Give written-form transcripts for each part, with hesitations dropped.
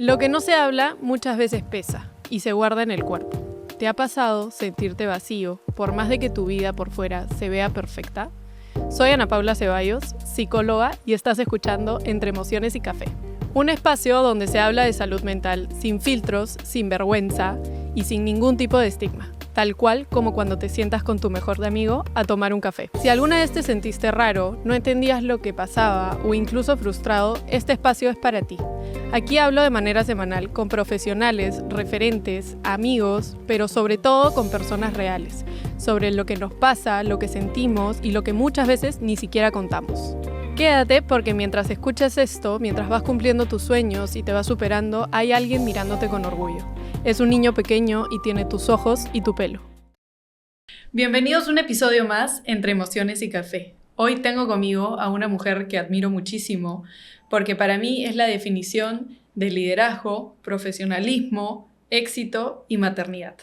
Lo que no se habla muchas veces pesa y se guarda en el cuerpo. ¿Te ha pasado sentirte vacío por más de que tu vida por fuera se vea perfecta? Soy Ana Paula Ceballos, psicóloga, y estás escuchando Entre Emociones y Café. Un espacio donde se habla de salud mental sin filtros, sin vergüenza y sin ningún tipo de estigma. Tal cual como cuando te sientas con tu mejor amigo a tomar un café. Si alguna vez te sentiste raro, no entendías lo que pasaba o incluso frustrado, este espacio es para ti. Aquí hablo de manera semanal con profesionales, referentes, amigos, pero sobre todo con personas reales, sobre lo que nos pasa, lo que sentimos y lo que muchas veces ni siquiera contamos. Quédate porque mientras escuchas esto, mientras vas cumpliendo tus sueños y te vas superando, hay alguien mirándote con orgullo. Es un niño pequeño y tiene tus ojos y tu pelo. Bienvenidos a un episodio más Entre Emociones y Café. Hoy tengo conmigo a una mujer que admiro muchísimo porque para mí es la definición de liderazgo, profesionalismo, éxito y maternidad.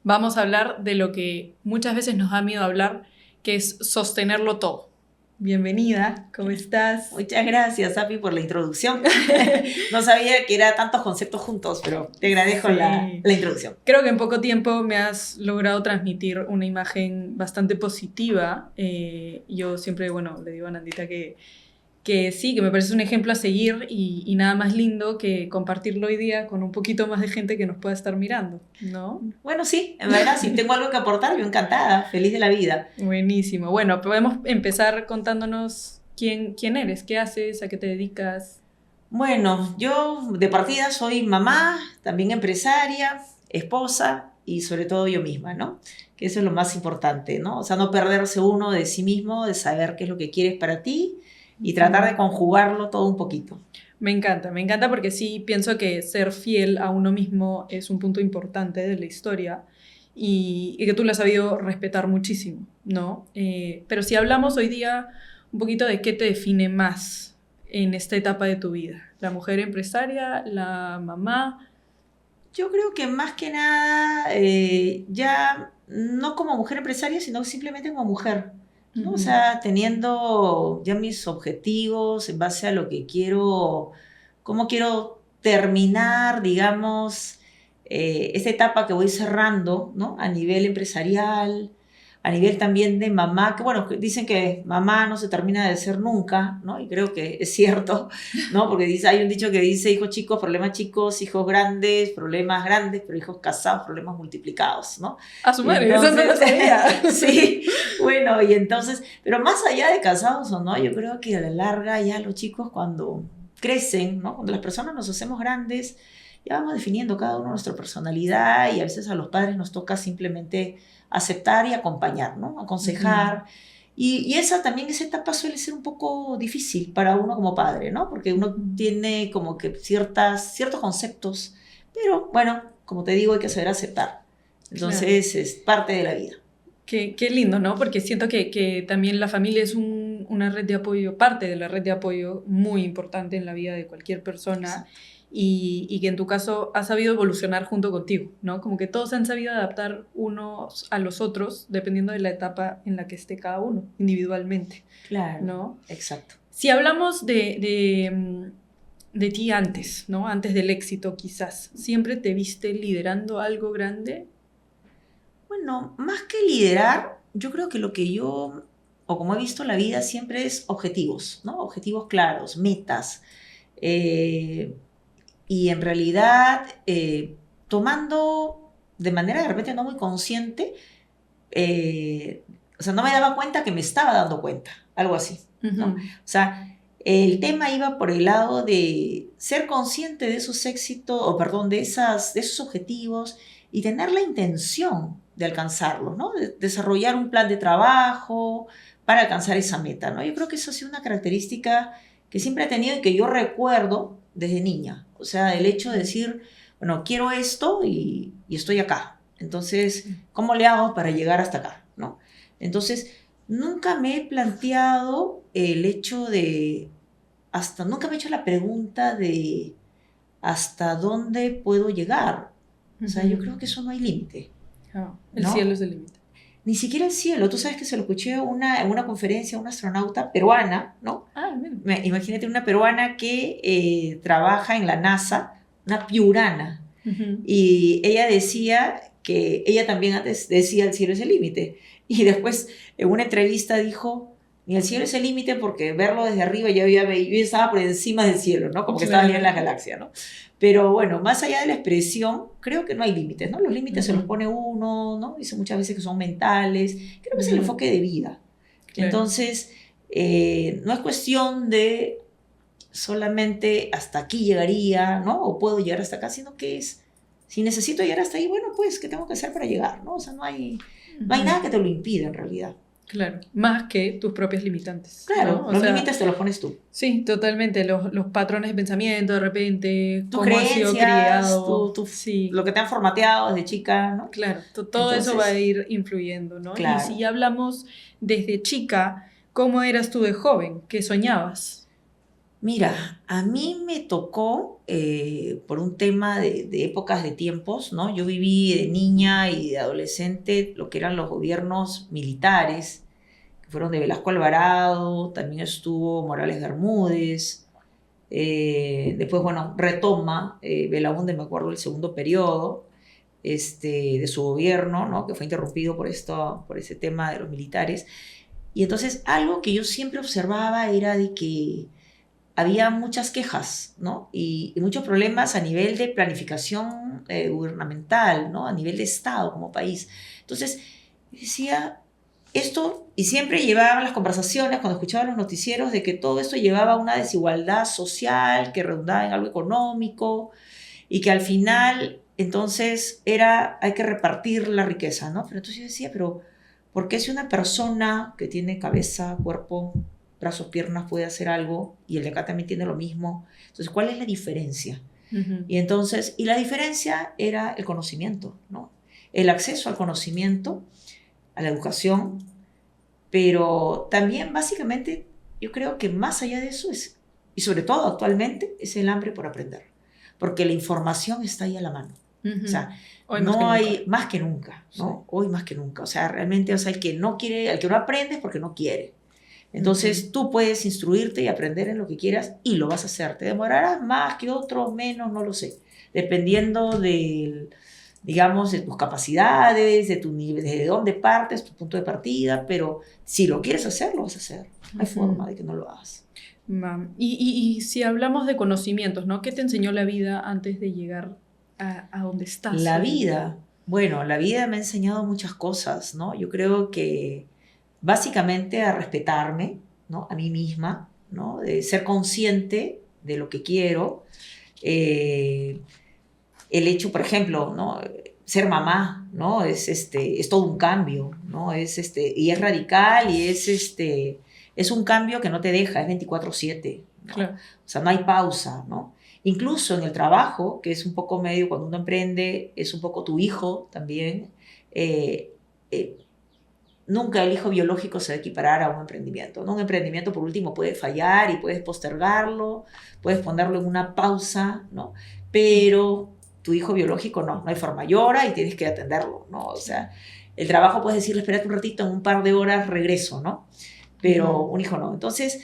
Vamos a hablar de lo que muchas veces nos da miedo hablar, que es sostenerlo todo. Bienvenida, ¿cómo estás? Muchas gracias, Api, por la introducción. No sabía que eran tantos conceptos juntos, pero te agradezco la introducción. Creo que en poco tiempo me has logrado transmitir una imagen bastante positiva. Yo siempre, le digo a Nandita que sí, que me parece un ejemplo a seguir y nada más lindo que compartirlo hoy día con un poquito más de gente que nos pueda estar mirando, ¿no? Bueno, sí, en verdad, si tengo algo que aportar, yo encantada, feliz de la vida. Buenísimo. Bueno, podemos empezar contándonos quién eres, qué haces, a qué te dedicas. Bueno, yo de partida soy mamá, también empresaria, esposa y sobre todo yo misma, ¿no? Que eso es lo más importante, ¿no? O sea, no perderse uno de sí mismo, de saber qué es lo que quieres para ti y tratar de conjugarlo todo un poquito. Me encanta porque sí pienso que ser fiel a uno mismo es un punto importante de la historia y que tú lo has sabido respetar muchísimo, ¿no? Pero si hablamos hoy día un poquito de qué te define más en esta etapa de tu vida, la mujer empresaria, la mamá. Yo creo que más que nada, ya no como mujer empresaria, sino simplemente como mujer, ¿no? O sea, teniendo ya mis objetivos en base a lo que quiero, cómo quiero terminar, digamos, esta etapa que voy cerrando, ¿no? A nivel empresarial, a nivel también de mamá, que bueno, dicen que mamá no se termina de ser nunca, ¿no? Y creo que es cierto, ¿no? Porque hay un dicho que dice hijos chicos, problemas chicos, hijos grandes, problemas grandes, pero hijos casados, problemas multiplicados, ¿no? A su madre, eso no lo sabía. Sí, bueno, y entonces, pero más allá de casados o no, yo creo que a la larga ya los chicos cuando crecen, ¿no? Cuando las personas nos hacemos grandes, ya vamos definiendo cada uno nuestra personalidad y a veces a los padres nos toca simplemente aceptar y acompañar, ¿no? Aconsejar. Y esa etapa suele ser un poco difícil para uno como padre, ¿no? Porque uno tiene como que ciertos conceptos, pero bueno, como te digo, hay que saber aceptar. Entonces es parte de la vida. Qué lindo, ¿no? Porque siento que también la familia es una red de apoyo, parte de la red de apoyo muy importante en la vida de cualquier persona. Sí. Y que en tu caso ha sabido evolucionar junto contigo, ¿no? Como que todos han sabido adaptar unos a los otros dependiendo de la etapa en la que esté cada uno, individualmente. Claro, ¿no? Exacto. Si hablamos de ti antes, ¿no? Antes del éxito quizás, ¿siempre te viste liderando algo grande? Bueno, más que liderar, yo creo que lo que yo, o como he visto la vida, siempre es objetivos, ¿no? Objetivos claros, metas. Y en realidad, tomando de manera de repente no muy consciente, o sea, no me daba cuenta que me estaba dando cuenta, algo así, ¿no? O sea, el tema iba por el lado de ser consciente de esos éxitos, de esos objetivos y tener la intención de alcanzarlos, ¿no? De desarrollar un plan de trabajo para alcanzar esa meta, ¿no? Yo creo que eso ha sido una característica que siempre he tenido y que yo recuerdo desde niña. O sea, el hecho de decir, bueno, quiero esto y estoy acá. Entonces, ¿cómo le hago para llegar hasta acá? ¿No? Entonces, nunca me he planteado el hecho de, nunca me he hecho la pregunta de hasta dónde puedo llegar. O sea, yo creo que eso no hay límite. El cielo es el límite. Ni siquiera el cielo. Tú sabes que se lo escuché en una conferencia a una astronauta peruana, ¿no? Ah, Imagínate una peruana que trabaja en la NASA, una piurana. Y ella decía que ella también antes decía el cielo es el límite. Y después en una entrevista dijo, ni el cielo es el límite porque verlo desde arriba yo estaba por encima del cielo, ¿no? Como que estaba allá en la galaxia, ¿no? Pero bueno, más allá de la expresión, creo que no hay límites, ¿no? Los límites se los pone uno, ¿no? Dice muchas veces que son mentales. Creo que es el enfoque de vida. Claro. Entonces, no es cuestión de solamente hasta aquí llegaría, ¿no? O puedo llegar hasta acá, sino que es, si necesito llegar hasta ahí, bueno, pues, ¿qué tengo que hacer para llegar, no? O sea, no hay nada que te lo impida en realidad. Claro, más que tus propias limitantes. Claro, ¿no? los límites te los pones tú. Sí, totalmente, los patrones de pensamiento de repente, tus cómo has sido criado. Sí. Lo que te han formateado desde chica, ¿no? Claro, todo eso va a ir influyendo, ¿no? Claro. Y si ya hablamos desde chica, ¿cómo eras tú de joven? ¿Qué soñabas? Mira, a mí me tocó, por un tema de épocas de tiempos, ¿no? Yo viví de niña y de adolescente lo que eran los gobiernos militares, que fueron de Velasco Alvarado, también estuvo Morales Bermúdez, después, bueno, retoma Belaúnde, me acuerdo, el segundo periodo de su gobierno, ¿no? Que fue interrumpido por ese tema de los militares. Y entonces algo que yo siempre observaba era de que había muchas quejas, ¿no? Y muchos problemas a nivel de planificación gubernamental, ¿no? A nivel de Estado como país. Entonces, decía esto, y siempre llevaban las conversaciones, cuando escuchaba los noticieros, de que todo esto llevaba a una desigualdad social que redundaba en algo económico, y que al final, entonces, hay que repartir la riqueza, ¿no? Pero entonces yo decía, pero ¿por qué si una persona que tiene cabeza, cuerpo, brazos, piernas puede hacer algo y el de acá también tiene lo mismo? Entonces, ¿cuál es la diferencia? Y la diferencia era el conocimiento, ¿no? El acceso al conocimiento, a la educación, pero también básicamente yo creo que más allá de eso es, y sobre todo actualmente, es el hambre por aprender, porque la información está ahí a la mano. O sea, hoy no hay más que nunca, ¿no? Sí. Hoy más que nunca. O sea, realmente, o sea, el que no aprende es porque no quiere. Entonces, tú puedes instruirte y aprender en lo que quieras y lo vas a hacer. Te demorarás más que otros, menos, no lo sé. Dependiendo digamos, de tus capacidades, de tu nivel, de dónde partes, tu punto de partida, pero si lo quieres hacer, lo vas a hacer. No hay forma de que no lo hagas. Y si hablamos de conocimientos, ¿no? ¿Qué te enseñó la vida antes de llegar a donde estás? La vida, bueno, la vida me ha enseñado muchas cosas, ¿no? Yo creo que básicamente a respetarme, ¿no? A mí misma, ¿no? De ser consciente de lo que quiero. El hecho, por ejemplo, ¿no? Ser mamá, ¿no? Es todo un cambio, ¿no? Y es radical y es un cambio que no te deja, es 24/7, ¿no? Claro. O sea, no hay pausa, ¿no? Incluso en el trabajo, que es un poco medio, cuando uno emprende, es un poco tu hijo también. Nunca el hijo biológico se va a equiparar a un emprendimiento, ¿no? Un emprendimiento, por último, puede fallar y puedes postergarlo, puedes ponerlo en una pausa, ¿no? Pero tu hijo biológico no hay forma, llora y tienes que atenderlo, ¿no? O sea, el trabajo puedes decirle, espérate un ratito, en un par de horas regreso, ¿no? Pero un hijo no. Entonces,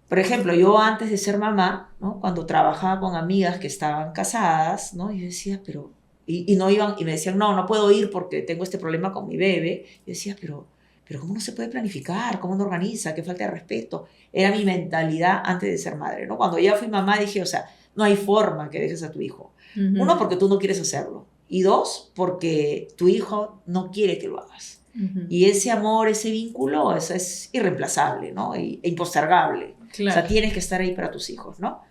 por ejemplo, yo antes de ser mamá, ¿no? Cuando trabajaba con amigas que estaban casadas, ¿no? Yo decía, pero... Y no iban, y me decían, no puedo ir porque tengo este problema con mi bebé. Yo decía, pero ¿cómo no se puede planificar? ¿Cómo no organiza? ¿Qué falta de respeto? Era mi mentalidad antes de ser madre, ¿no? Cuando ya fui mamá dije, o sea, no hay forma que dejes a tu hijo. Uno, porque tú no quieres hacerlo. Y dos, porque tu hijo no quiere que lo hagas. Y ese amor, ese vínculo, eso es irreemplazable, ¿no? E impostergable. Claro. O sea, tienes que estar ahí para tus hijos, ¿no?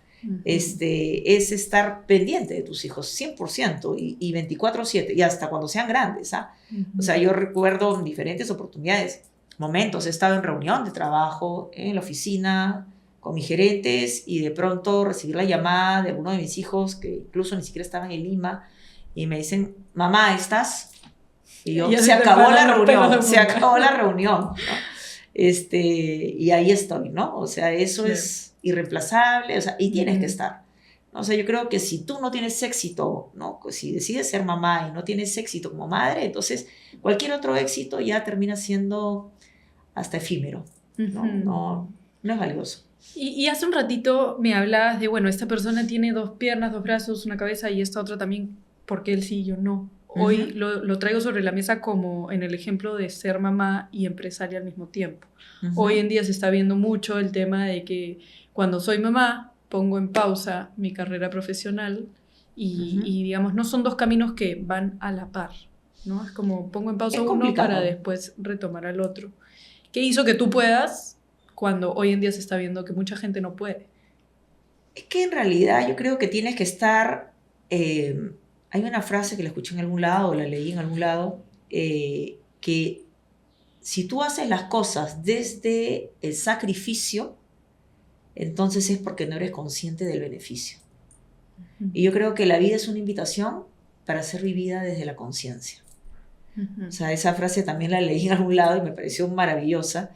Es estar pendiente de tus hijos 100% y 24/7 y hasta cuando sean grandes, ¿ah? O sea, yo recuerdo en diferentes oportunidades, momentos, he estado en reunión de trabajo en la oficina con mis gerentes y de pronto recibir la llamada de uno de mis hijos que incluso ni siquiera estaban en Lima y me dicen, mamá, ¿estás? Y yo, se acabó la reunión, ¿no? Y ahí estoy, ¿no? O sea, eso es irreemplazable, o sea, y tienes que estar. O sea, yo creo que si tú no tienes éxito, ¿no? Si decides ser mamá y no tienes éxito como madre, entonces cualquier otro éxito ya termina siendo hasta efímero, ¿no? No es valioso. Y hace un ratito me hablabas de, bueno, esta persona tiene 2 piernas, 2 brazos, una cabeza y esta otra también, porque él sí y yo no. Hoy lo traigo sobre la mesa como en el ejemplo de ser mamá y empresaria al mismo tiempo. Hoy en día se está viendo mucho el tema de que cuando soy mamá pongo en pausa mi carrera profesional y digamos, no son 2 caminos que van a la par, ¿no? Es como pongo en pausa uno para después retomar al otro. ¿Qué hizo que tú puedas cuando hoy en día se está viendo que mucha gente no puede? Es que en realidad yo creo que tienes que estar... hay una frase que la escuché en algún lado o la leí en algún lado, que si tú haces las cosas desde el sacrificio, entonces es porque no eres consciente del beneficio. Y yo creo que la vida es una invitación para ser vivida desde la conciencia. O sea, esa frase también la leí en algún lado y me pareció maravillosa,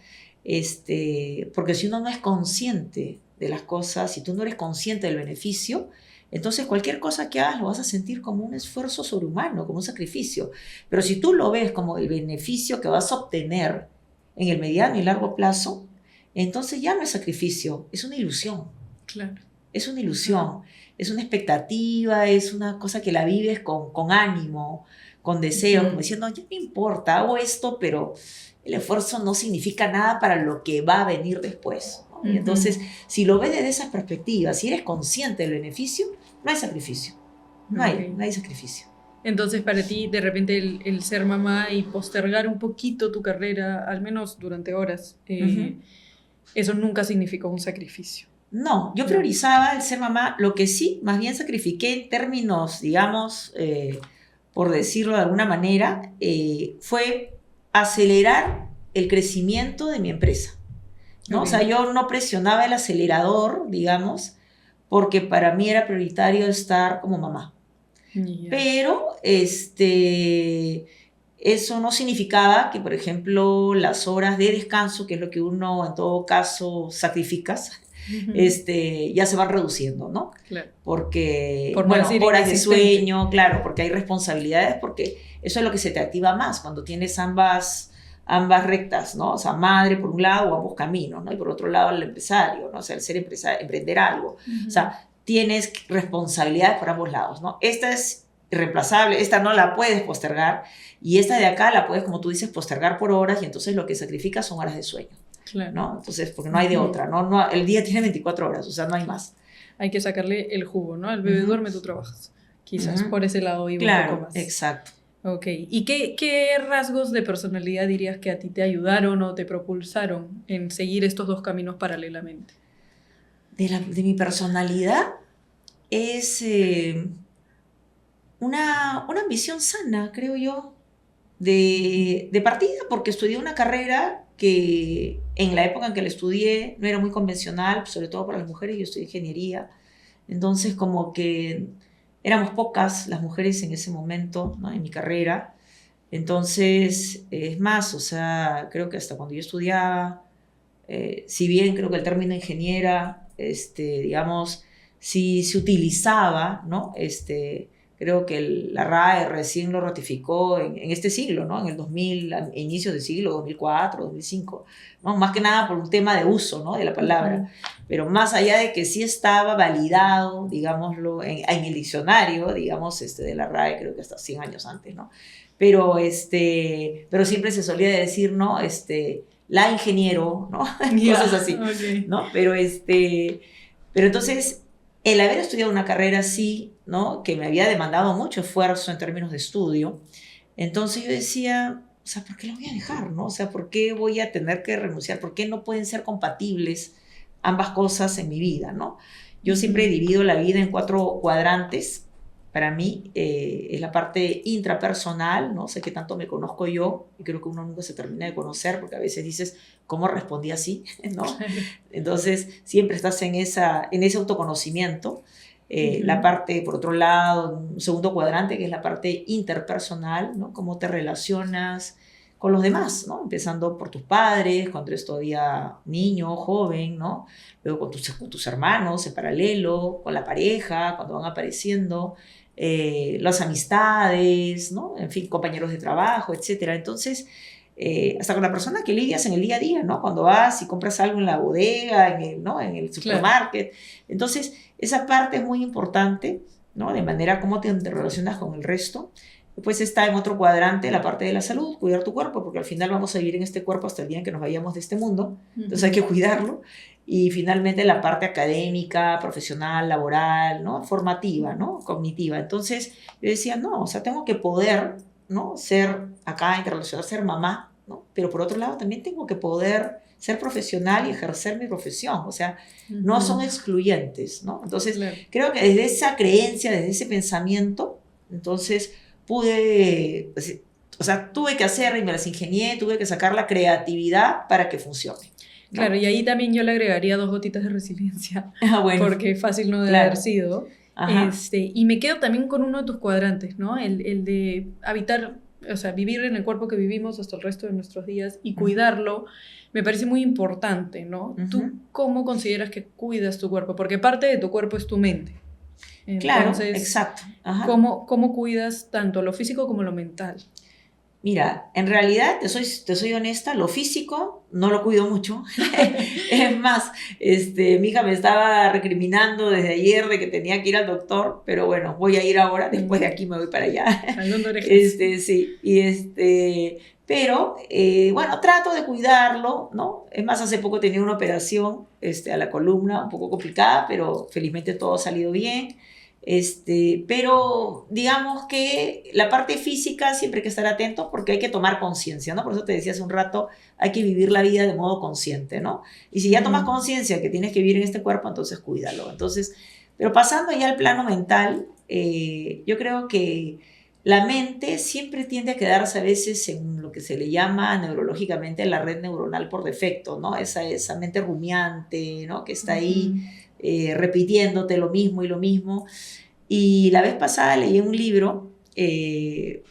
porque si uno no es consciente de las cosas, si tú no eres consciente del beneficio, entonces cualquier cosa que hagas lo vas a sentir como un esfuerzo sobrehumano, como un sacrificio. Pero si tú lo ves como el beneficio que vas a obtener en el mediano y largo plazo, entonces ya no es sacrificio, es una ilusión. Claro. Es una ilusión, es una expectativa, es una cosa que la vives con ánimo, con deseo, como diciendo, ya me importa, hago esto, pero el esfuerzo no significa nada para lo que va a venir después, ¿no? Y entonces, si lo ves desde esa perspectiva, si eres consciente del beneficio, no hay sacrificio, no hay sacrificio. Entonces, para ti, de repente, el ser mamá y postergar un poquito tu carrera, al menos durante horas, eso nunca significó un sacrificio. No, yo priorizaba el ser mamá, lo que sí, más bien sacrifiqué en términos, digamos, por decirlo de alguna manera, fue acelerar el crecimiento de mi empresa, ¿no? O sea, yo no presionaba el acelerador, digamos, porque para mí era prioritario estar como mamá. Pero eso no significaba que, por ejemplo, las horas de descanso, que es lo que uno en todo caso sacrificas, ya se van reduciendo, ¿no? Claro. Porque, horas de sueño, claro, porque hay responsabilidades, porque eso es lo que se te activa más cuando tienes ambas rectas, ¿no? O sea, madre por un lado o ambos caminos, ¿no? Y por otro lado el empresario, ¿no? O sea, el ser empresario, emprender algo. O sea, tienes responsabilidades por ambos lados, ¿no? Esta es irreemplazable, esta no la puedes postergar y esta de acá la puedes, como tú dices, postergar por horas y entonces lo que sacrificas son horas de sueño. Claro. ¿No? Entonces, porque no hay de otra, ¿no? El día tiene 24 horas, o sea, no hay más. Hay que sacarle el jugo, ¿no? El bebé duerme, tú trabajas. Quizás por ese lado iba un poco más. Exacto. Ok, ¿y qué rasgos de personalidad dirías que a ti te ayudaron o te propulsaron en seguir estos 2 caminos paralelamente? De mi personalidad es una ambición sana, creo yo, de partida, porque estudié una carrera que en la época en que la estudié no era muy convencional, sobre todo para las mujeres. Yo estudié ingeniería, entonces como que éramos pocas las mujeres en ese momento, ¿no? En mi carrera. Entonces, es más, o sea, creo que hasta cuando yo estudiaba, si bien creo que el término ingeniera, digamos, sí se utilizaba, ¿no? Creo que la RAE recién lo ratificó en este siglo, ¿no? En el 2000, a inicios del siglo, 2004, 2005, ¿no? Más que nada por un tema de uso, ¿no? De la palabra. Pero más allá de que sí estaba validado, digámoslo, en el diccionario, digamos, de la RAE, creo que hasta 100 años antes, ¿no? Pero siempre se solía decir, ¿no? La ingeniero, ¿no? Cosas así, ¿no? Pero entonces, el haber estudiado una carrera así, ¿no? Que me había demandado mucho esfuerzo en términos de estudio, entonces yo decía, o sea, ¿por qué lo voy a dejar, no? O sea, ¿por qué voy a tener que renunciar? ¿Por qué no pueden ser compatibles ambas cosas en mi vida, no? Yo siempre he dividido la vida en 4 cuadrantes. Para mí es la parte intrapersonal, ¿no? Sé que tanto me conozco yo y creo que uno nunca se termina de conocer porque a veces dices, ¿cómo respondí así? ¿No? Entonces, siempre estás en ese autoconocimiento. La parte, por otro lado, un segundo cuadrante, que es la parte interpersonal, ¿no? Cómo te relacionas con los demás, ¿no? Empezando por tus padres, cuando eres todavía niño, joven, ¿no? Luego con tus hermanos en paralelo, con la pareja, cuando van apareciendo, las amistades, ¿no? En fin, compañeros de trabajo, etc. Entonces, hasta con la persona que lidias en el día a día, ¿no? Cuando vas y compras algo en la bodega, ¿no? En el supermarket. Claro. Entonces, esa parte es muy importante, ¿no? De manera como te relacionas con el resto. Después está en otro cuadrante la parte de la salud, cuidar tu cuerpo, porque al final vamos a vivir en este cuerpo hasta el día en que nos vayamos de este mundo, entonces hay que cuidarlo. Y finalmente la parte académica, profesional, laboral, ¿no? Formativa, ¿no? Cognitiva. Entonces yo decía, no, o sea, tengo que poder, ¿no? Ser acá interrelacionar, ser mamá, ¿no? Pero por otro lado también tengo que poder ser profesional y ejercer mi profesión, o sea, no son excluyentes, ¿no? Entonces creo que desde esa creencia, desde ese pensamiento, entonces pude, o sea, tuve que hacer y me las ingenié, tuve que sacar la creatividad para que funcione, ¿no? Claro, y ahí también yo le agregaría 2 gotitas de resiliencia, bueno, porque fácil no debe haber sido. Y me quedo también con uno de tus cuadrantes, ¿no? El de habitar, o sea, vivir en el cuerpo que vivimos hasta el resto de nuestros días y cuidarlo, me parece muy importante, ¿no? ¿Tú cómo consideras que cuidas tu cuerpo? Porque parte de tu cuerpo es tu mente. Entonces, claro, exacto. ¿Cómo cuidas tanto lo físico como lo mental? Mira, en realidad, te soy honesta, lo físico no lo cuido mucho. Es más, mi hija me estaba recriminando desde ayer de que tenía que ir al doctor, pero bueno, voy a ir ahora, después de aquí me voy para allá. Sí, pero bueno, trato de cuidarlo, ¿no? Es más, hace poco tenía una operación a la columna, un poco complicada, pero felizmente todo ha salido bien. Pero digamos que la parte física siempre hay que estar atento porque hay que tomar conciencia, ¿no? Por eso te decía hace un rato, hay que vivir la vida de modo consciente, ¿no? Y si ya tomas conciencia que tienes que vivir en este cuerpo, entonces cuídalo. Entonces, pero pasando ya al plano mental, yo creo que la mente siempre tiende a quedarse a veces en lo que se le llama neurológicamente la red neuronal por defecto, ¿no? Esa mente rumiante, ¿no? Que está ahí repitiéndote lo mismo y lo mismo. Y la vez pasada leí en un libro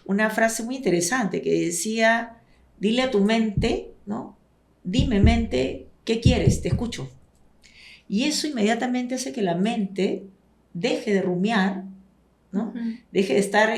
una frase muy interesante que decía, dile a tu mente, ¿no? Dime mente, ¿qué quieres? Te escucho. Y eso inmediatamente hace que la mente deje de rumiar, ¿no? Deje de estar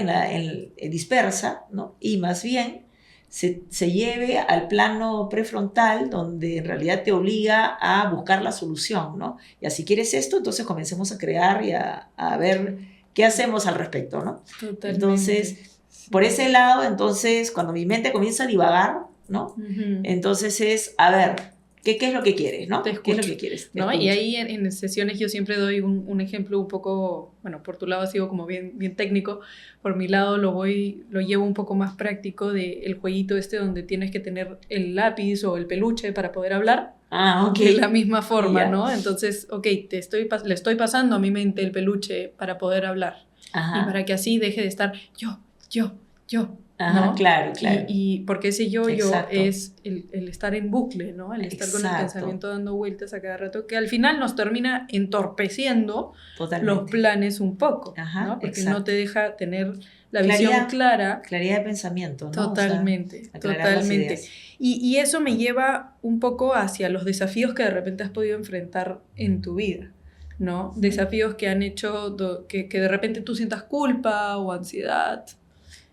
dispersa, ¿no? Y más bien se lleve al plano prefrontal, donde en realidad te obliga a buscar la solución, ¿no? Y así quieres esto, entonces comencemos a crear y a ver qué hacemos al respecto, ¿no? Totalmente. Entonces, por ese lado, entonces, cuando mi mente comienza a divagar, ¿no? Entonces es, a ver, ¿qué es lo que quieres, no? ¿Qué es lo que quieres? ¿No? Y ahí en sesiones yo siempre doy un ejemplo un poco, bueno, por tu lado ha sido como bien técnico, por mi lado lo llevo un poco más práctico del jueguito donde tienes que tener el lápiz o el peluche para poder hablar. De la misma forma, ¿no? Entonces, le estoy pasando a mi mente el peluche para poder hablar. Y para que así deje de estar yo, ¿no? Claro. Y porque ese yo es el estar en bucle, ¿no? El estar con el pensamiento dando vueltas a cada rato, que al final nos termina entorpeciendo los planes un poco, ¿no? Porque no te deja tener la visión clara. Claridad de pensamiento, ¿no? Totalmente. Y eso me lleva un poco hacia los desafíos que de repente has podido enfrentar en tu vida, ¿no? Desafíos que han hecho que de repente tú sientas culpa o ansiedad,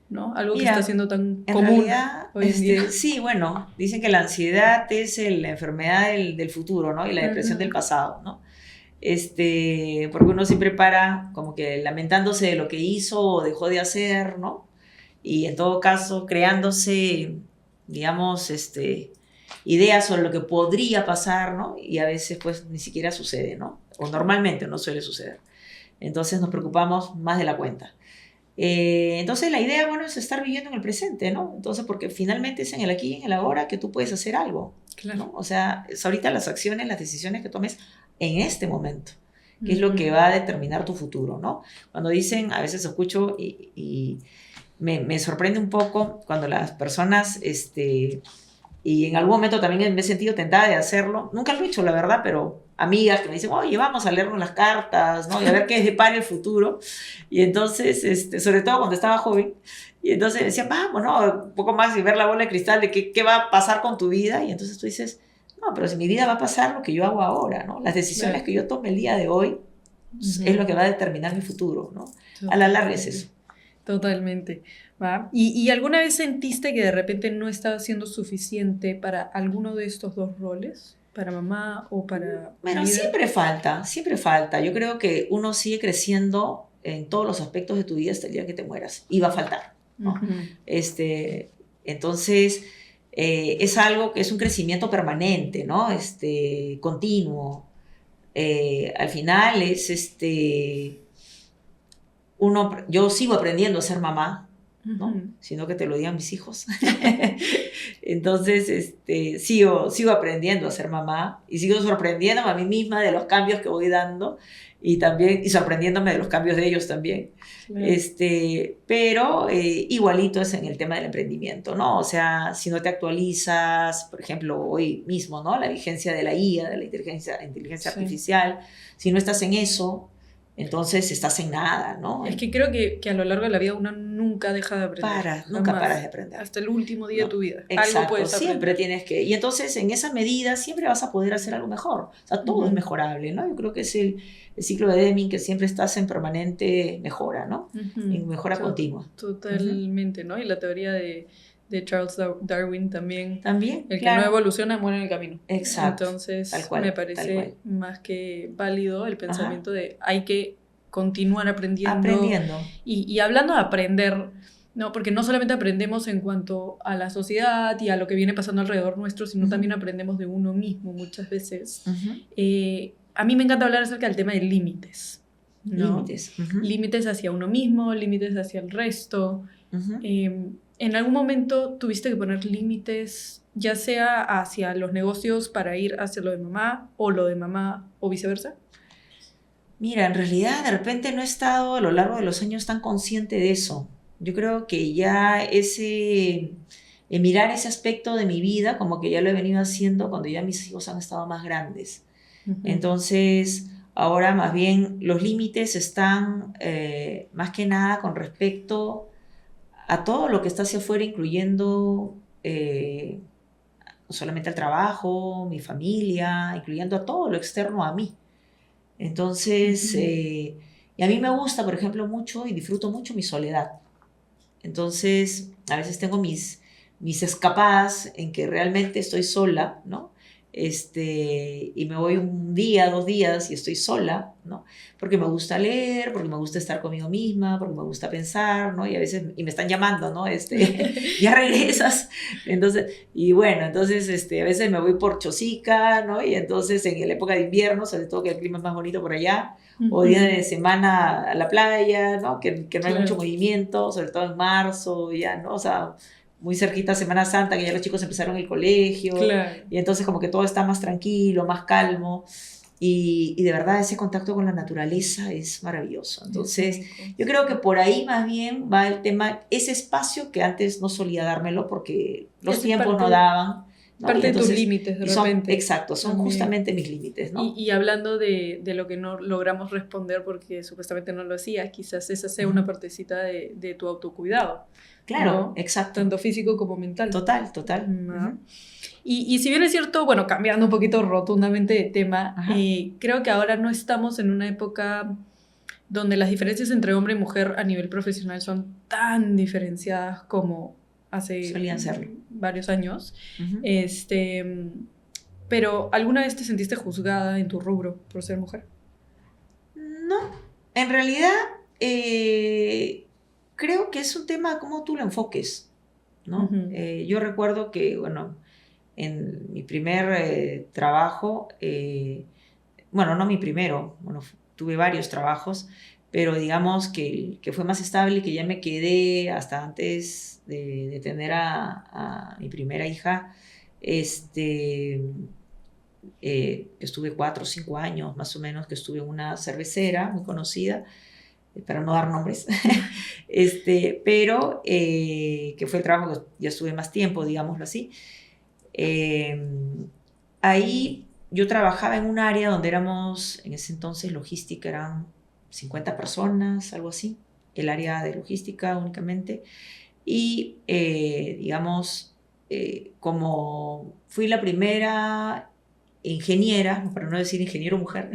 ¿no? Algo que está siendo tan común hoy en día. Sí, bueno, dicen que la ansiedad es la enfermedad del futuro, ¿no? Y la depresión del pasado, ¿no? Porque uno siempre para como que lamentándose de lo que hizo o dejó de hacer, ¿no? Y en todo caso creándose, digamos, ideas sobre lo que podría pasar, ¿no? Y a veces pues ni siquiera sucede, ¿no? O normalmente no suele suceder. Entonces nos preocupamos más de la cuenta. Entonces la idea, bueno, es estar viviendo en el presente, ¿no? Entonces, porque finalmente es en el aquí y en el ahora que tú puedes hacer algo, ¿no? O sea, es ahorita las acciones, las decisiones que tomes en este momento, que es lo que va a determinar tu futuro, ¿no? Cuando dicen, a veces escucho y me sorprende un poco cuando las personas, y en algún momento también me he sentido tentada de hacerlo, nunca lo he hecho, la verdad, pero amigas que me dicen, oye, vamos a leernos las cartas, ¿no? Y a ver qué depara el futuro. Y entonces, sobre todo cuando estaba joven, y entonces decían, vamos, ¿no? Un poco más y ver la bola de cristal de qué va a pasar con tu vida. Y entonces tú dices, no, pero si mi vida va a pasar lo que yo hago ahora, ¿no? Las decisiones que yo tome el día de hoy es lo que va a determinar mi futuro, ¿no? A la larga es eso. Totalmente. ¿Va? ¿Y alguna vez sentiste que de repente no estaba siendo suficiente para alguno de estos dos roles? ¿Para mamá o para Bueno, líder? siempre falta, siempre falta. Yo creo que uno sigue creciendo en todos los aspectos de tu vida hasta el día que te mueras. Y va a faltar, ¿no? Entonces, es algo que es un crecimiento permanente, ¿no? Continuo. Al final yo sigo aprendiendo a ser mamá, ¿no? Sino que te lo digan mis hijos. Entonces, sigo aprendiendo a ser mamá y sigo sorprendiéndome a mí misma de los cambios que voy dando y sorprendiéndome de los cambios de ellos también. Claro. Pero igualito es en el tema del emprendimiento, ¿no? O sea, si no te actualizas, por ejemplo, hoy mismo, ¿no? La vigencia de la IA, de la inteligencia artificial, si no estás en eso, entonces estás en nada, ¿no? Es que creo que a lo largo de la vida uno nunca deja de aprender. Nunca paras de aprender. Hasta el último día de tu vida. Exacto, algo puedes aprender. Siempre tienes que... Y entonces en esa medida siempre vas a poder hacer algo mejor. O sea, todo es mejorable, ¿no? Yo creo que es el ciclo de Deming, que siempre estás en permanente mejora, ¿no? En mejora continua. Totalmente, ¿no? Y la teoría de Charles Darwin también. También, el que no evoluciona muere en el camino. Exacto. Entonces, tal cual, me parece más que válido el pensamiento de hay que continuar aprendiendo. Y hablando de aprender, ¿no? Porque no solamente aprendemos en cuanto a la sociedad y a lo que viene pasando alrededor nuestro, sino también aprendemos de uno mismo muchas veces. A mí me encanta hablar acerca del tema de límites, ¿no? Límites hacia uno mismo, límites hacia el resto. ¿En algún momento tuviste que poner límites, ya sea hacia los negocios para ir hacia lo de mamá o viceversa? Mira, en realidad de repente no he estado a lo largo de los años tan consciente de eso. Yo creo que ya mirar ese aspecto de mi vida, como que ya lo he venido haciendo cuando ya mis hijos han estado más grandes. Entonces, ahora más bien los límites están más que nada con respecto a todo lo que está hacia afuera, incluyendo no solamente el trabajo, mi familia, incluyendo a todo lo externo a mí. Entonces, y a mí me gusta, por ejemplo, mucho y disfruto mucho mi soledad. Entonces, a veces tengo mis escapadas en que realmente estoy sola, ¿no? Y me voy un día, 2 días y estoy sola, ¿no? Porque me gusta leer, porque me gusta estar conmigo misma, porque me gusta pensar, ¿no? Y a veces me están llamando, ¿no? Ya regresas. Entonces, a veces me voy por Chosica, ¿no? Y entonces en la época de invierno, sobre todo que el clima es más bonito por allá, o día de semana a la playa, ¿no? Que no hay mucho movimiento, sobre todo en marzo, ya, ¿no? O sea, muy cerquita Semana Santa, que ya los chicos empezaron el colegio, y entonces como que todo está más tranquilo, más calmo, y de verdad ese contacto con la naturaleza es maravilloso. Entonces yo creo que por ahí más bien va el tema, ese espacio que antes no solía dármelo porque los tiempos no daban, ¿no? Parte de tus límites, de repente. Exacto, son justamente mis límites, ¿no? Y hablando de lo que no logramos responder porque supuestamente no lo hacías, quizás esa sea una partecita de tu autocuidado. Claro, ¿no? exacto. Tanto físico como mental. Total. Y si bien es cierto, bueno, cambiando un poquito rotundamente de tema, creo que ahora no estamos en una época donde las diferencias entre hombre y mujer a nivel profesional son tan diferenciadas como hace varios años. Pero ¿alguna vez te sentiste juzgada en tu rubro por ser mujer? No, en realidad creo que es un tema cómo tú lo enfoques, ¿no? Yo recuerdo que, bueno, en mi primer trabajo, no mi primero, tuve varios trabajos, pero digamos que fue más estable y que ya me quedé hasta antes de tener a mi primera hija, estuve 4 o 5 años más o menos, que estuve en una cervecera muy conocida, para no dar nombres, pero que fue el trabajo que ya estuve más tiempo, digámoslo así. Ahí yo trabajaba en un área donde éramos, en ese entonces logística, eran 50 personas, algo así, el área de logística únicamente, y como fui la primera ingeniera, para no decir ingeniero mujer,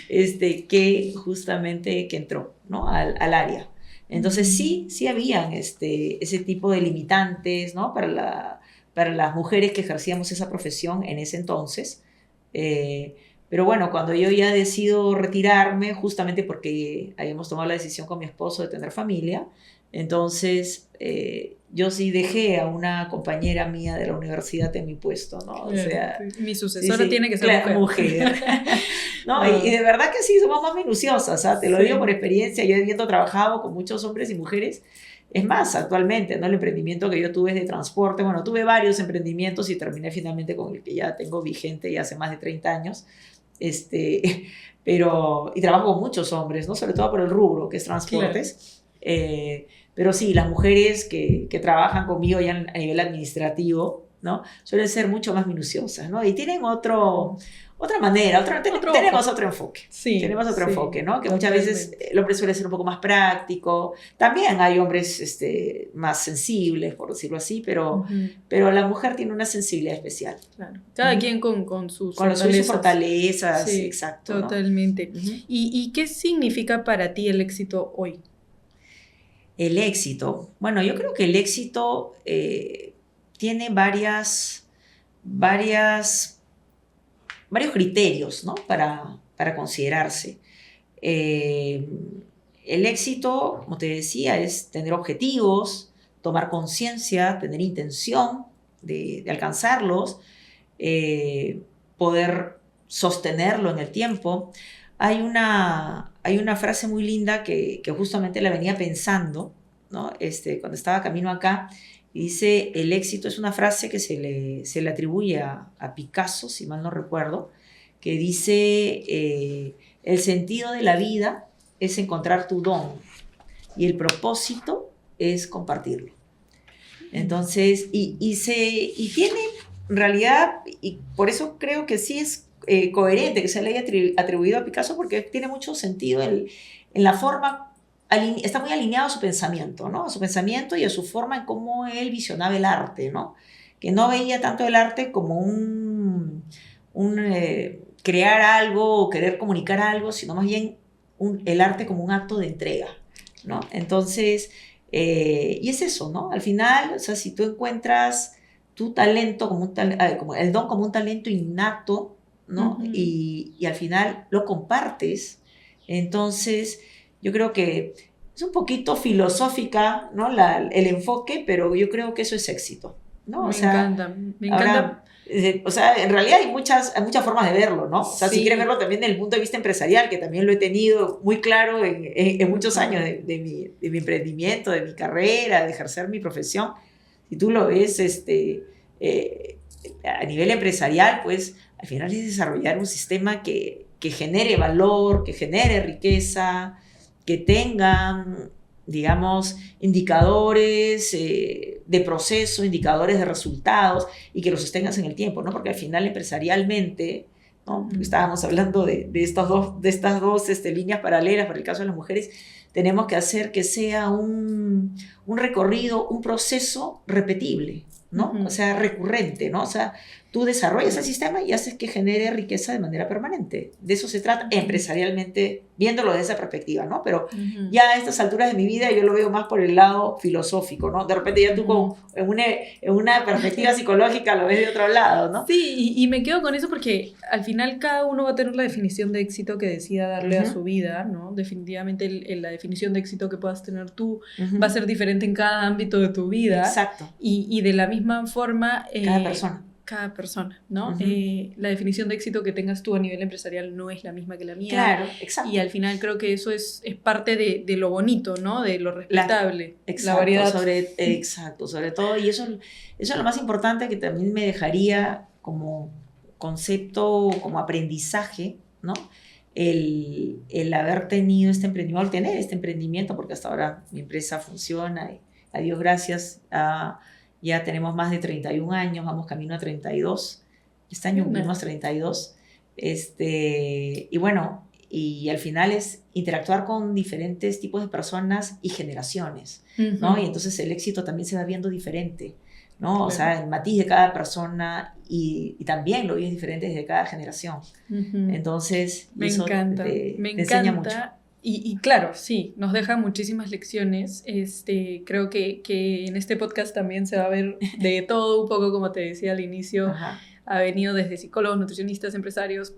que justamente que entró, ¿no? al área. Entonces sí habían ese tipo de limitantes, ¿no? Para las mujeres que ejercíamos esa profesión en ese entonces. Pero bueno, cuando yo ya decido retirarme, justamente porque habíamos tomado la decisión con mi esposo de tener familia, entonces yo sí dejé a una compañera mía de la universidad en mi puesto, ¿no? O sea, mi sucesora tiene que ser mujer. ¿No? Y de verdad que sí, somos más minuciosas, ¿sabes? Te lo digo por experiencia, yo habiendo trabajado con muchos hombres y mujeres. Es más, actualmente, ¿no? El emprendimiento que yo tuve es de transporte, bueno, tuve varios emprendimientos y terminé finalmente con el que ya tengo vigente ya hace más de 30 años. Y trabajo con muchos hombres, ¿no? Sobre todo por el rubro, que es transportes. Claro. Pero sí, las mujeres que trabajan conmigo ya a nivel administrativo, ¿no? Suelen ser mucho más minuciosas, ¿no? Y tienen otra manera, tenemos otro enfoque. Sí, tenemos otro enfoque, ¿no? Que muchas veces el hombre suele ser un poco más práctico. También hay hombres más sensibles, por decirlo así, pero la mujer tiene una sensibilidad especial. Claro. Cada quien con sus fortalezas. Sí, exacto. Totalmente. ¿No? ¿Y qué significa para ti el éxito hoy? El éxito. Bueno, yo creo que el éxito tiene varios criterios, ¿no? para considerarse. El éxito, como te decía, es tener objetivos, tomar conciencia, tener intención de alcanzarlos, poder sostenerlo en el tiempo. Hay una frase muy linda que justamente la venía pensando, ¿no? Cuando estaba camino acá, y dice, el éxito es una frase que se le atribuye a Picasso, si mal no recuerdo, que dice, el sentido de la vida es encontrar tu don y el propósito es compartirlo. Entonces, y tiene, en realidad, y por eso creo que sí es coherente que se le haya atribuido a Picasso, porque tiene mucho sentido en la forma. Está muy alineado a su pensamiento, ¿no? A su pensamiento y a su forma en cómo él visionaba el arte, ¿no? Que no veía tanto el arte como crear algo o querer comunicar algo, sino más bien el arte como un acto de entrega, ¿no? Entonces, y es eso, ¿no? Al final, o sea, si tú encuentras tu talento como el don como un talento innato, ¿no? Y al final lo compartes, entonces yo creo que es un poquito filosófica, ¿no? El enfoque, pero yo creo que eso es éxito, ¿no? Me encanta. Ahora, o sea, en realidad hay muchas formas de verlo, ¿no? O sea, si quieres verlo también desde el punto de vista empresarial, que también lo he tenido muy claro en muchos años de mi emprendimiento, de mi carrera, de ejercer mi profesión. Si tú lo ves a nivel empresarial, pues al final es desarrollar un sistema que genere valor, que genere riqueza, que tengan, digamos, indicadores de proceso, indicadores de resultados y que los sostengas en el tiempo, ¿no? Porque al final empresarialmente, ¿no? Estábamos hablando de estas dos líneas paralelas para el caso de las mujeres, tenemos que hacer que sea un recorrido, un proceso repetible, ¿no? O sea, recurrente, ¿no? O sea, tú desarrollas el sistema y haces que genere riqueza de manera permanente. De eso se trata empresarialmente, viéndolo desde esa perspectiva, ¿no? Pero ya a estas alturas de mi vida yo lo veo más por el lado filosófico, ¿no? De repente ya tú en una perspectiva psicológica lo ves de otro lado, ¿no? Sí, y me quedo con eso porque al final cada uno va a tener la definición de éxito que decida darle a su vida, ¿no? Definitivamente la definición de éxito que puedas tener tú va a ser diferente en cada ámbito de tu vida. Exacto. Y de la misma forma... Cada persona, ¿no? La definición de éxito que tengas tú a nivel empresarial no es la misma que la mía. Claro, exacto. Y al final creo que eso es parte de lo bonito, ¿no? De lo respetable. Exacto, la variedad. Sobre todo, y eso es lo más importante que también me dejaría como concepto, como aprendizaje, ¿no? El haber tenido tener este emprendimiento, porque hasta ahora mi empresa funciona y a Dios gracias, ya tenemos más de 31 años, vamos camino a 32. Este año cumplimos 32. Y bueno, y al final es interactuar con diferentes tipos de personas y generaciones, ¿no? Y entonces el éxito también se va viendo diferente, ¿no? Claro. O sea, el matiz de cada persona y también lo vives diferente desde cada generación. Entonces, me eso encanta. te enseña mucho. Y claro, sí, nos deja muchísimas lecciones. Creo que en este podcast también se va a ver de todo un poco, como te decía al inicio. Ajá. Ha venido desde psicólogos, nutricionistas, empresarios,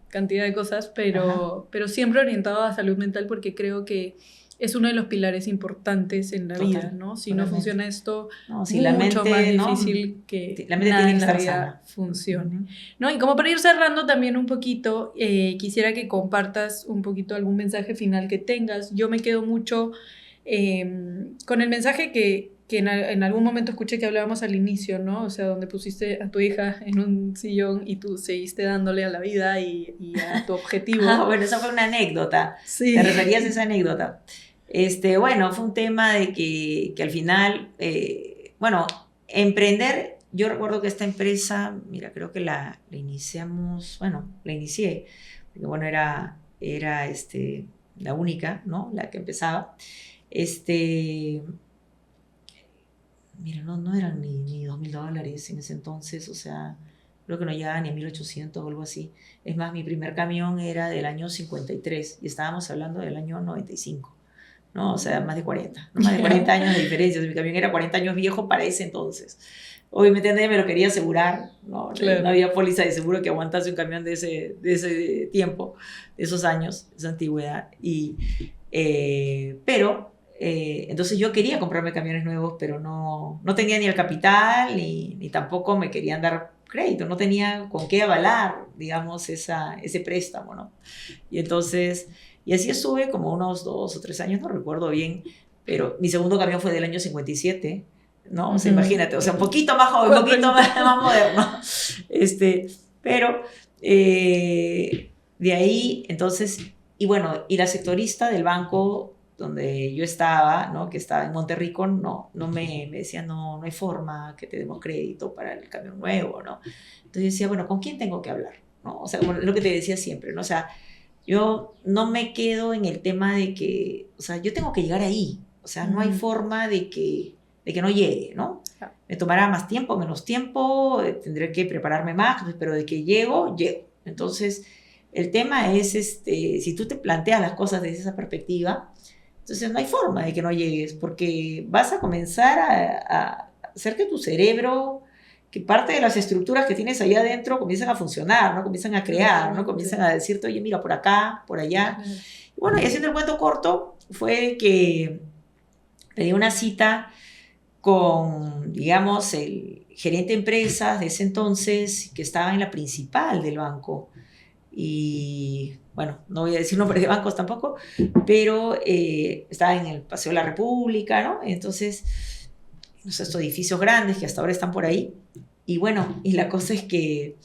cantidad de cosas, pero siempre orientado a salud mental, porque creo que es uno de los pilares importantes en la vida, ¿no? Si no funciona esto, si la mente, mucho más difícil que la mente nada tiene que en la estar vida sana. funcione. ¿No? Y como para ir cerrando también un poquito, quisiera que compartas un poquito algún mensaje final que tengas. Yo me quedo mucho con el mensaje que en algún momento escuché que hablábamos al inicio, ¿no? O sea, donde pusiste a tu hija en un sillón y tú seguiste dándole a la vida y a tu objetivo. Bueno, esa fue una anécdota. Sí. ¿Te referías a esa anécdota? Bueno, fue un tema de que al final, emprender, yo recuerdo que esta empresa, mira, creo que la iniciamos, la inicié, porque era la única, ¿no? La que empezaba. Mira, no eran ni $2,000 en ese entonces, o sea, creo que no llegaba ni a 1.800 o algo así. Es más, mi primer camión era del año 53 y estábamos hablando del año 95. ¿No? O sea, más de 40, ¿no? Más de 40 años de diferencia. Mi camión era 40 años viejo para ese entonces. Obviamente nadie me lo quería asegurar, ¿no? Claro. No había póliza de seguro que aguantase un camión de ese tiempo, de esos años, de esa antigüedad. Entonces yo quería comprarme camiones nuevos, pero no tenía ni el capital, ni tampoco me querían dar crédito, no tenía con qué avalar, digamos, ese préstamo, ¿no? Y así estuve como unos 2 o 3 años, no recuerdo bien, pero mi segundo camión fue del año 57, ¿no? O sea, imagínate, o sea, un poquito más joven, un poquito más moderno. Pero de ahí, entonces, y la sectorista del banco donde yo estaba, ¿no? Que estaba en Monterrico, me decía, no hay forma que te demos crédito para el camión nuevo, ¿no? Entonces yo decía, bueno, ¿con quién tengo que hablar? ¿No? O sea, como lo que te decía siempre, ¿no? O sea, yo no me quedo en el tema de que, o sea, yo tengo que llegar ahí, o sea, no hay forma de que no llegue, ¿no? Me tomará más tiempo, menos tiempo, tendré que prepararme más, pero de que llego. Entonces, el tema es, si tú te planteas las cosas desde esa perspectiva, entonces no hay forma de que no llegues, porque vas a comenzar a hacer que tu cerebro, que parte de las estructuras que tienes allá adentro comienzan a funcionar, ¿no? Comienzan a crear, ¿no? Comienzan a decirte, oye, mira, por acá, por allá. Y haciendo el cuento corto, fue que pedí una cita con, digamos, el gerente de empresas de ese entonces, que estaba en la principal del banco. Y, no voy a decir nombres de bancos tampoco, pero estaba en el Paseo de la República, ¿no? Entonces, estos edificios grandes que hasta ahora están por ahí. Y la cosa es que,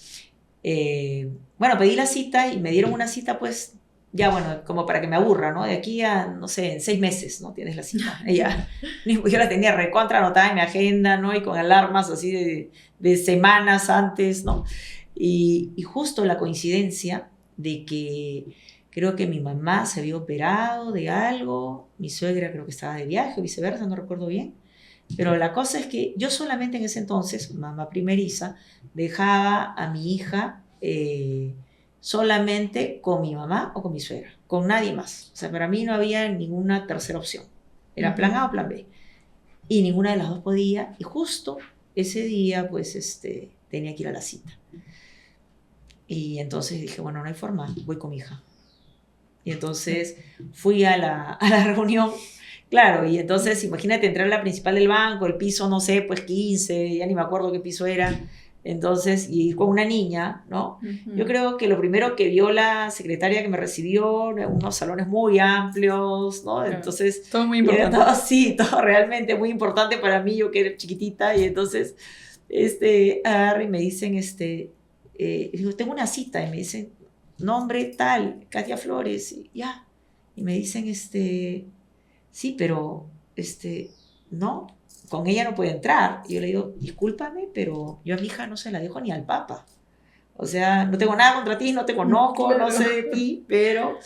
pedí la cita y me dieron una cita, pues, ya, como para que me aburra, ¿no? De aquí a, no sé, en 6 meses, ¿no? Tienes la cita. Yo la tenía recontra anotada en mi agenda, ¿no? Y con alarmas así de semanas antes, ¿no? Y justo la coincidencia de que creo que mi mamá se había operado de algo, mi suegra creo que estaba de viaje o viceversa, no recuerdo bien. Pero la cosa es que yo solamente en ese entonces, mamá primeriza, dejaba a mi hija solamente con mi mamá o con mi suegra, con nadie más. O sea, para mí no había ninguna tercera opción. Era plan A o plan B. Y ninguna de las dos podía. Y justo ese día, pues, tenía que ir a la cita. Y entonces dije, no hay forma, voy con mi hija. Y entonces fui a la reunión. Claro, y entonces imagínate entrar a la principal del banco, el piso, no sé, pues 15, ya ni me acuerdo qué piso era. Entonces, y con una niña, ¿no? Yo creo que lo primero que vio la secretaria que me recibió, unos salones muy amplios, ¿no? Claro. Entonces, todo muy importante. Todo realmente muy importante para mí, yo que era chiquitita, y entonces, agarra y me dicen, digo, tengo una cita, y me dicen, nombre tal, Katia Flores, y ya. Y me dicen, sí, pero, no, con ella no puede entrar. Y yo le digo, discúlpame, pero yo a mi hija no se la dejo ni al papa. O sea, no tengo nada contra ti, no te conozco, claro. No sé de ti, pero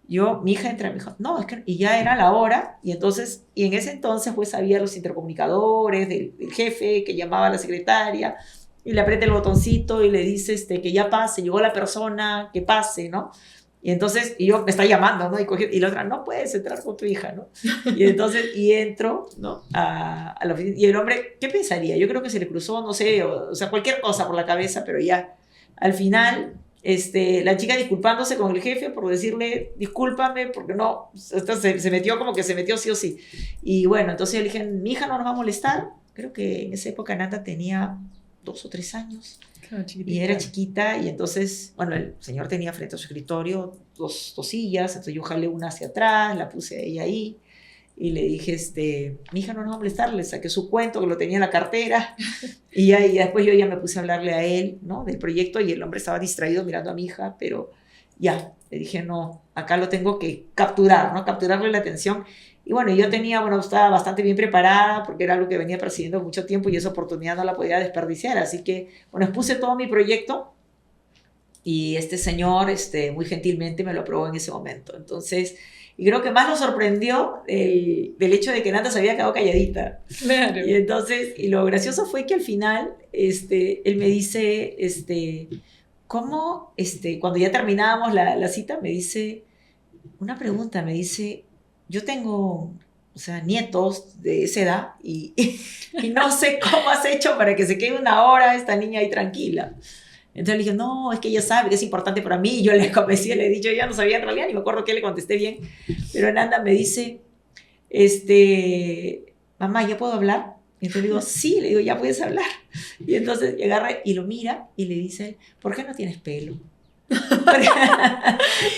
mi hija entra, me dijo, no, es que, y ya era la hora, y en ese entonces, pues, había los intercomunicadores del jefe que llamaba a la secretaria, y le aprieta el botoncito y le dice, que ya pase, llegó la persona, que pase, ¿no? Y entonces, y yo me está llamando, ¿no? Y la otra, no puedes entrar con tu hija, ¿no? Y entonces, y entro, ¿no? A la oficina. Y el hombre, ¿qué pensaría? Yo creo que se le cruzó, no sé, o sea, cualquier cosa por la cabeza, pero ya, al final, la chica disculpándose con el jefe por decirle, discúlpame, porque no, se metió como que se metió sí o sí. Y bueno, entonces yo le dije, mi hija no nos va a molestar. Creo que en esa época Nanda tenía 2 o 3 años. Claro, y era chiquita, y entonces, bueno, el señor tenía frente a su escritorio dos sillas, entonces yo jalé una hacia atrás, la puse a ella ahí, y le dije, mi hija no nos va a molestar, le saqué su cuento, que lo tenía en la cartera, y después yo ya me puse a hablarle a él, ¿no? Del proyecto, y el hombre estaba distraído mirando a mi hija, pero ya, le dije, no, acá lo tengo que capturar, ¿no? Capturarle la atención. Y bueno, yo estaba bastante bien preparada porque era algo que venía persiguiendo mucho tiempo y esa oportunidad no la podía desperdiciar. Así que, bueno, expuse todo mi proyecto y este señor muy gentilmente me lo aprobó en ese momento. Entonces, y creo que más lo sorprendió del hecho de que Nanda se había quedado calladita. Claro. Y entonces, y lo gracioso fue que al final, él me dice, ¿cómo, cuando ya terminábamos la cita, me dice, una pregunta, me dice, yo tengo, o sea, nietos de esa edad y no sé cómo has hecho para que se quede una hora esta niña ahí tranquila. Entonces le dije, no, es que ella sabe que es importante para mí. Yo le convencí, le he dicho, ya no sabía en realidad, ni me acuerdo que le contesté bien. Pero Nanda me dice, mamá, ¿ya puedo hablar? Y entonces le digo, sí, le digo, ya puedes hablar. Y entonces agarra y lo mira y le dice, ¿por qué no tienes pelo?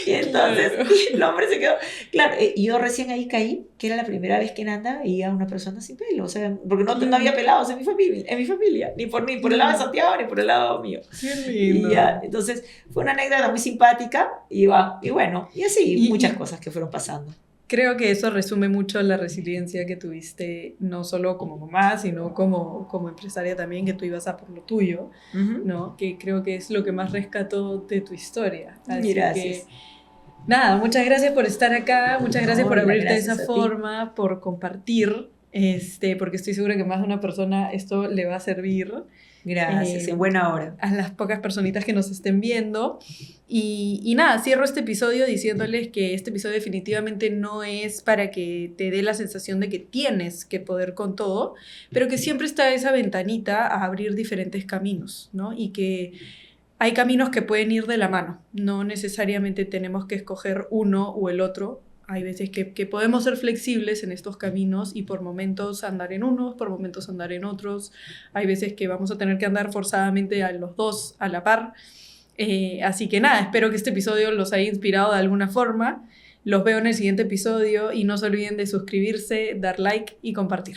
Y entonces el hombre se quedó, claro, y yo recién ahí caí que era la primera vez que Nanda veía a una persona sin pelo, o sea, porque no había pelados en mi familia, ni por mí, por el lado de Santiago, ni por el lado mío. Qué lindo. Y ya, entonces fue una anécdota muy simpática y bueno, y así muchas cosas que fueron pasando. Creo que eso resume mucho la resiliencia que tuviste, no solo como mamá, sino como empresaria también, que tú ibas a por lo tuyo, ¿no? Que creo que es lo que más rescato de tu historia. Así gracias. Que, nada, muchas gracias por estar acá, muchas gracias por abrirte de esa forma, por compartir, porque estoy segura que más de una persona esto le va a servir. Gracias, en buena hora. A las pocas personitas que nos estén viendo. Y nada, cierro este episodio diciéndoles que este episodio definitivamente no es para que te dé la sensación de que tienes que poder con todo, pero que siempre está esa ventanita a abrir diferentes caminos, ¿no? Y que hay caminos que pueden ir de la mano. No necesariamente tenemos que escoger uno o el otro. Hay veces que podemos ser flexibles en estos caminos y por momentos andar en unos, por momentos andar en otros. Hay veces que vamos a tener que andar forzadamente a los dos a la par. Así que nada, espero que este episodio los haya inspirado de alguna forma. Los veo en el siguiente episodio y no se olviden de suscribirse, dar like y compartir.